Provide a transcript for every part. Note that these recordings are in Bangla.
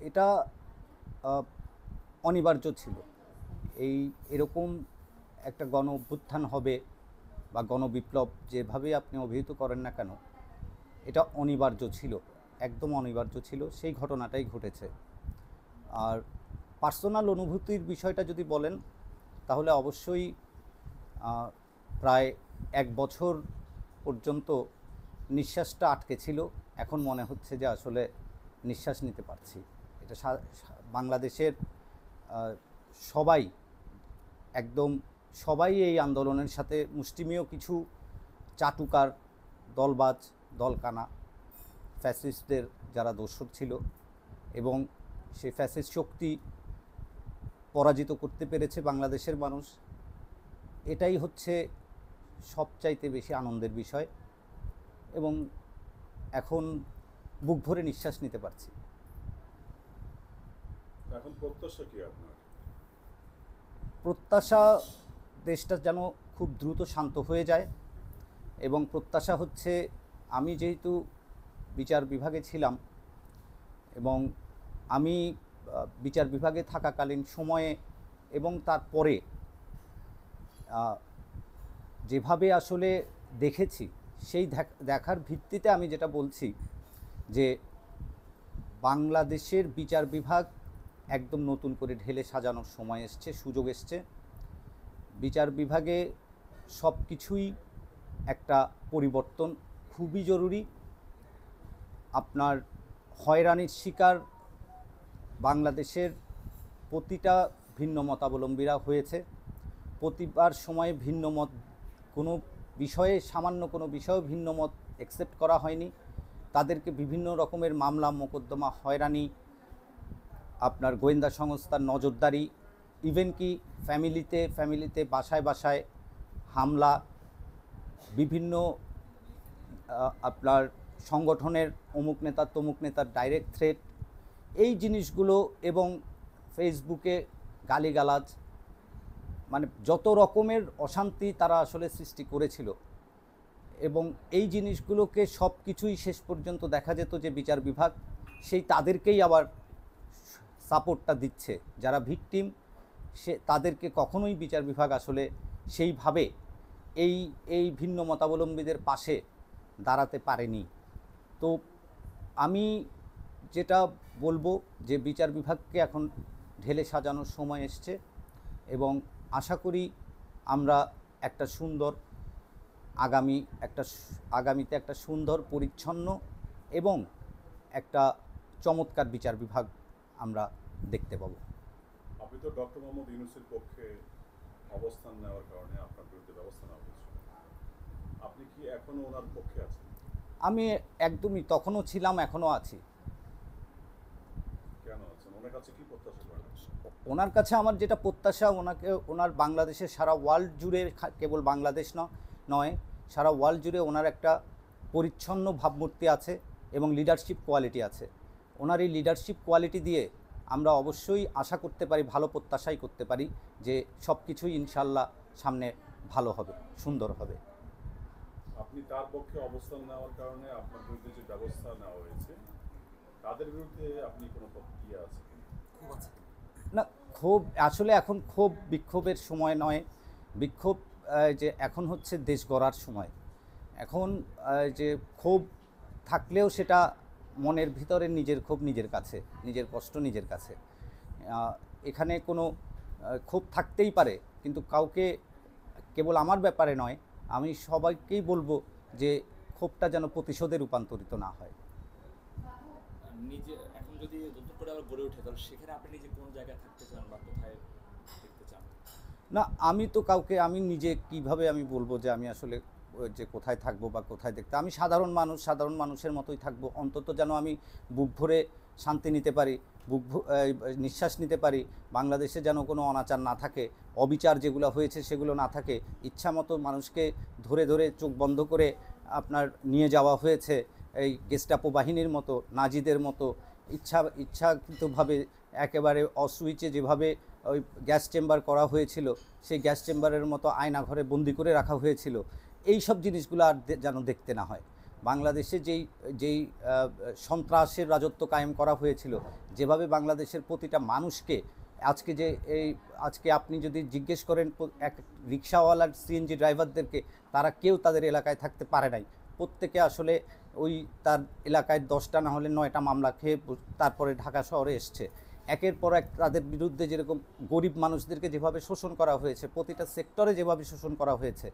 এটা অনিবার্য ছিল। এরকম একটা গণ অভ্যুত্থান হবে বা গণবিপ্লব যেভাবে আপনি অভিহিত করেন না কেন, এটা অনিবার্য ছিল, একদম অনিবার্য ছিল। সেই ঘটনাটাই ঘটেছে। আর পার্সোনাল অনুভূতির বিষয়টা যদি বলেন, তাহলে অবশ্যই প্রায় 1 বছর পর্যন্ত নিঃশ্বাসটা আটকে ছিল। এখন মনে হচ্ছে যে আসলে নিঃশ্বাস নিতে পারছি। এটা বাংলাদেশের সবাই, একদম সবাই এই আন্দোলনের সাথে মুষ্টিমেয় কিছু চাটুকার, দলবাজ, দলকানা, ফ্যাসিস্টদের যারা দোসর ছিল এবং সেই ফ্যাসিস্ট শক্তি পরাজিত করতে পেরেছে বাংলাদেশের মানুষ, এটাই হচ্ছে সবচাইতে বেশি আনন্দের বিষয়। এবং এখন বুক ভরে নিঃশ্বাস নিতে পারছি। এখন প্রত্যাশা কি আপনার? প্রত্যাশা দেশটা যেন খুব দ্রুত শান্ত হয়ে যায়, এবং প্রত্যাশা হচ্ছে আমি যেহেতু বিচার বিভাগে ছিলাম এবং আমি বিচার বিভাগে থাকাকালীন সময়ে এবং তারপরে যেভাবে আসলে দেখেছি, সেই দেখার ভিত্তিতে আমি যেটা বলছি যে বাংলাদেশের বিচার বিভাগ একদম নতুন করে ঢেলে সাজানোর সময় এসছে, সুযোগ এসছে। বিচার বিভাগে সব কিছুই একটা পরিবর্তন খুবই জরুরি। আপনার হয়রানির শিকার বাংলাদেশের প্রতিটা ভিন্ন মতাবলম্বীরা হয়েছে। প্রতিবার সময়ে ভিন্ন মত, কোনো বিষয়ে, সামান্য কোনো বিষয়েও ভিন্ন মত অ্যাকসেপ্ট করা হয়নি। তাদেরকে বিভিন্ন রকমের মামলা মোকদ্দমা, হয়রানি, আপনার গোয়েন্দা সংস্থার নজরদারি, ইভেন কি ফ্যামিলিতে বাসায় বাসায় হামলা, বিভিন্ন আপনার সংগঠনের অমুক নেতা তমুক নেতার ডাইরেক্ট থ্রেট, এই জিনিসগুলো, এবং ফেসবুকে গালিগালাজ, মানে যত রকমের অশান্তি তারা আসলে সৃষ্টি করেছিল। এবং এই জিনিসগুলোকে সব কিছুই শেষ পর্যন্ত দেখা যেত যে বিচার বিভাগ সেই তাদেরকেই আবার সাপোর্টটা দিচ্ছে, যারা ভিকটিম, তাদেরকে কখনোই বিচার বিভাগ আসলে সেইভাবে এই ভিন্ন মতাবলম্বীদের পাশে দাঁড়াতে পারেনি। তো আমি যেটা বলবো যে বিচার বিভাগকে এখন ঢেলে সাজানোর সময় এসছে, এবং আশা করি আমরা একটা সুন্দর আগামীতে একটা সুন্দর, পরিচ্ছন্ন এবং একটা চমৎকার বিচার বিভাগ আমরা দেখতে পাবো। আপনি তো ডক্টর মোহাম্মদ ইউনূসের পক্ষে অবস্থান নেওয়ার কারণে আপনার বিরুদ্ধে ব্যবস্থা নেওয়া হয়েছিল, আপনি কি এখনো ওনার পক্ষে আছেন? আমি একদমই তখনও ছিলাম, এখনও আছি। কেন আছেন? ওনার কাছে কি প্রত্যাশা করেন? ওনার কাছে আমার যেটা প্রত্যাশা, ওনার বাংলাদেশের সারা ওয়ার্ল্ড জুড়ে, কেবল বাংলাদেশ নয়, সারা ওয়ার্ল্ড জুড়ে ওনার একটা পরিচ্ছন্ন ভাবমূর্তি আছে এবং লিডারশিপ কোয়ালিটি আছে। ওনার এই লিডারশিপ কোয়ালিটি দিয়ে আমরা অবশ্যই আশা করতে পারি, ভালো প্রত্যাশাই করতে পারি যে সব কিছুই ইনশাল্লাহ সামনে ভালো হবে, সুন্দর হবে। আপনি তার পক্ষে অবস্থান নেওয়ার কারণে আপনার বিরুদ্ধে যে ব্যবস্থা নেওয়া হয়েছে, তাদের বিরুদ্ধে আপনি কোনো প্রতিক্রিয়া আছে? না, ক্ষোভ আসলে এখন ক্ষোভ বিক্ষোভের সময় নয়। বিক্ষোভ যে এখন হচ্ছে দেশ গড়ার সময়। এখন যে ক্ষোভ থাকলেও সেটা মনের ভিতরে নিজের ক্ষোভ নিজের কাছে, নিজের কষ্ট নিজের কাছে। এখানে কোনো ক্ষোভ থাকতেই পারে, কিন্তু কাউকে, কেবল আমার ব্যাপারে নয়, আমি সবাইকেই বলবো যে ক্ষোভটা যেন প্রতিশোধে রূপান্তরিত না হয়। নিজে এখন যদি নতুন করে আবার গড়ে ওঠে, তাহলে সেখানে আপনি নিজে কোন জায়গায় থাকতে চান বা কোথায় দেখতে চান? না, আমি তো কাউকে, আমি নিজে কিভাবে আমি বলবো যে আমি আসলে যে কোথায় থাকবো বা কোথায় দেখতে, আমি সাধারণ মানুষের মতোই থাকবো। অন্তত যেন আমি বুক ভরে শান্তি নিতে পারি, নিঃশ্বাস নিতে পারি। বাংলাদেশে যেন কোনো অনাচার না থাকে, অবিচার যেগুলো হয়েছে সেগুলো না থাকে। ইচ্ছা মতো মানুষকে ধরে ধরে চোখ বন্ধ করে আপনার নিয়ে যাওয়া হয়েছে, এই গেস্টাপো বাহিনীর মতো, নাজিদের মতো ইচ্ছাকৃতভাবে একেবারে অসুইচে যেভাবে ওই গ্যাস চেম্বার করা হয়েছিল, সেই গ্যাস চেম্বারের মতো আয়না ঘরে বন্দি করে রাখা হয়েছিল। এই সব জিনিসগুলো আর যেন দেখতে না হয়। বাংলাদেশে যেই যেই সন্ত্রাসের রাজত্ব কায়েম করা হয়েছিল, যেভাবে বাংলাদেশের প্রতিটা মানুষকে আজকে যে এই আজকে আপনি যদি জিজ্ঞেস করেন এক রিক্সাওয়ালার সিএনজি ড্রাইভারদেরকে, তারা কেউ তাদের এলাকায় থাকতে পারে নাই। প্রত্যেকে আসলে ওই তার এলাকায় 10টা না হলে 9টা মামলা খেয়ে তারপরে ঢাকা শহরে এসছে। একের পর এক তাদের বিরুদ্ধে যেরকম গরিব মানুষদেরকে যেভাবে শোষণ করা হয়েছে, প্রতিটা সেক্টরে যেভাবে শোষণ করা হয়েছে,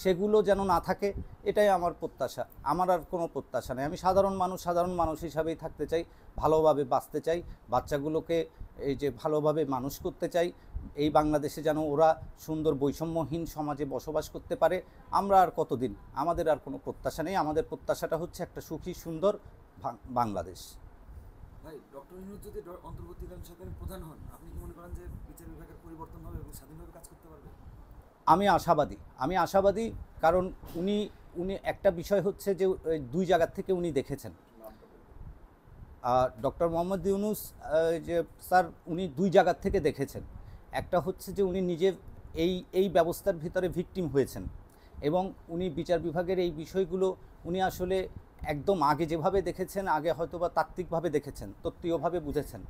সেগুলো যেন না থাকে, এটাই আমার প্রত্যাশা। আমার আর কোনো প্রত্যাশা নেই। আমি সাধারণ মানুষ হিসাবেই থাকতে চাই, ভালোভাবে বাঁচতে চাই, বাচ্চাগুলোকে এই যে ভালোভাবে মানুষ করতে চাই। এই বাংলাদেশে যেন ওরা সুন্দর বৈষম্যহীন সমাজে বসবাস করতে পারে। আমরা আর কতদিন, আমাদের আর কোনো প্রত্যাশা নেই। আমাদের প্রত্যাশাটা হচ্ছে একটা সুখী সুন্দর বাংলাদেশ। ভাই, ডক্টর ইউনূস যদি অন্তর্বর্তীকালীন সরকারের প্রধান হন, আপনি কি মনে করেন যে বিচার বিভাগের পরিবর্তন হবে এবং স্বাধীনভাবে কাজ করতে পারবে? আমি আশাবাদী, কারণ উনি একটা বিষয় হচ্ছে যে দুই জায়গার থেকে উনি দেখেছেন। নামটা বলুন। ডক্টর মোহাম্মদ ইউনূস যে স্যার, উনি দুই জায়গার থেকে দেখেছেন। একটা হচ্ছে যে উনি নিজে এই ব্যবস্থার ভিতরে ভিকটিম হয়েছেন, এবং উনি বিচার বিভাগের এই বিষয়গুলো উনি আসলে একদম আগে যেভাবে দেখেছেন, আগে হয়তোবা তাত্ত্বিকভাবে দেখেছেন, তত্ত্বীয়ভাবে বুঝেছেন,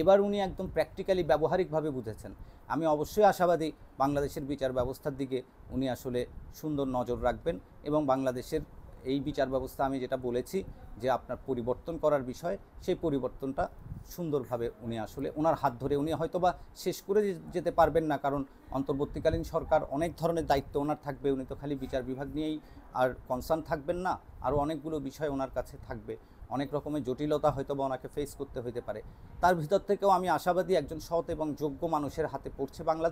এবার উনি একদম প্র্যাকটিক্যালি ব্যবহারিকভাবে বুঝেছেন। আমি অবশ্যই আশাবাদী বাংলাদেশের বিচার ব্যবস্থার দিকে উনি আসলে সুন্দর নজর রাখবেন, এবং বাংলাদেশের এই বিচার ব্যবস্থা, আমি যেটা বলেছি যে আপনার পরিবর্তন করার বিষয়, সেই পরিবর্তনটা সুন্দরভাবে উনি আসলে ওনার হাত ধরে, উনি হয়তোবা শেষ করে যেতে পারবেন না, কারণ অন্তর্বর্তীকালীন সরকার অনেক ধরনের দায়িত্ব ওনার থাকবে। উনি তো খালি বিচার বিভাগ নিয়েই আর কনসার্ন থাকবেন না, আরও অনেকগুলো বিষয় ওনার কাছে থাকবে, অনেক রকমের জটিলতা হয়তোবা ওনাকে ফেস করতে হতে পারে। তার ভিতর থেকেও আমি আশাবাদী একজন সৎ এবং যোগ্য মানুষের হাতে পড়ছে বাংলাদেশ।